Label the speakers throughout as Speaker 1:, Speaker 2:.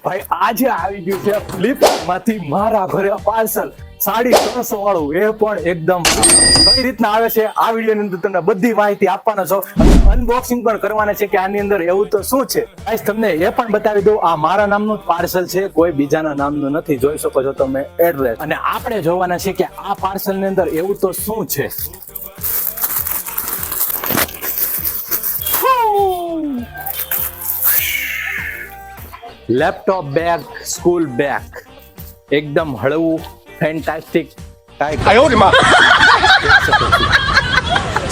Speaker 1: ભાઈ આજે આવી ગયું છે ફ્લિપકાર્ટ માંથી મારા ઘરે પાર્સલ 350 વાળું, એ પણ એકદમ કઈ રીતના આવે છે આ વિડીયોની અંદર તમને બધી માહિતી આપવાનો છો. અનબોક્સિંગ પણ કરવાના છે કે આની અંદર એવું તો શું છે. ગાઈસ તમને એ પણ બતાવી દઉં, આ મારા નામનું પાર્સલ છે, કોઈ બીજાના નામનું નથી. જોઈ શકો છો તમે એડ્રેસ. અને આપણે જોવાના છે કે આ પાર્સલ ની અંદર એવું તો શું છે. લેપટોપ બેગ, સ્કૂલ બેગ, એકદમ હળવું, ફેન્ટાસ્ટિક,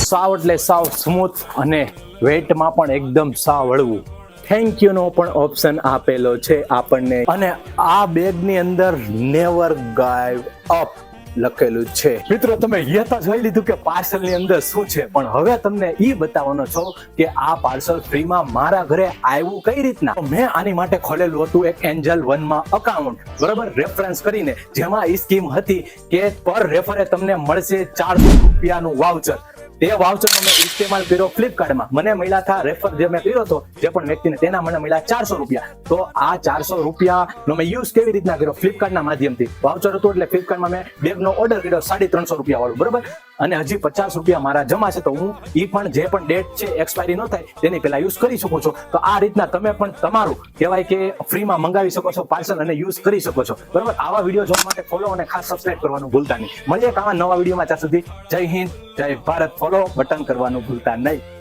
Speaker 1: સાવ એટલે સાવ સ્મૂથ અને વેટમાં પણ એકદમ સાવ હળવું. થેન્ક યુ નો પણ ઓપ્શન આપેલો છે આપણને. અને આ બેગની અંદર નેવર ગાઈવ અપ લખેલું છે. મિત્રો તમે એ તો જોઈ લીધું કે પાર્સલ ની અંદર શું છે, પણ હવે તમને ઈ બતાવવાનો છો કે આ પાર્સલ ફ્રીમાં મારા ઘરે આવ્યું કઈ રીતના. મેં આની માટે ખોલેલું હતું એક એન્જલ 1 માં અકાઉન્ટ, બરાબર, રેફરન્સ કરીને, જેમાં ઈ સ્કીમ હતી કે પર રેફરે તમને મળશે 400 રૂપિયાનું વાઉચર. તે વાઉચર મેં ઇસ્તેમાલ કર્યો ફ્લિપકાર્ટમાં. મને મળ્યા હતા, રેફર જે મેં કર્યો હતો જે પણ વ્યક્તિને, તેના મને મળ્યા 400 રૂપિયા. તો આ 400 રૂપિયાનો મેં યુઝ કેવી રીતના કર્યો? ફ્લિપકાર્ટના માધ્યમથી. વાઉચર હતું એટલે ફ્લિપકાર્ટમાં મેં બેગનો ઓર્ડર કર્યો 350 રૂપિયા વાળું, બરાબર. અને હજી 50 રૂપિયા મારા જમા છે, તો હું ઈ પણ જે પણ ડેટ છે એક્સપાયરી ન થાય તેની પહેલા યુઝ કરી શકો છો. તો આ રીતના તમે પણ તમારું કહેવાય કે ફ્રીમાં મંગાવી શકો છો પાર્સલ અને યુઝ કરી શકો છો, બરાબર. આવા વિડીયો જોવા માટે ફોલો અને ખાસ સબસ્ક્રાઇબ કરવાનું ભૂલતા નહીં. મળીએ આવા નવા વિડીયોમાં. ત્યાં સુધી જય હિન્દ, જય ભારત. ફોલો બટન કરવાનું ભૂલતા નહીં.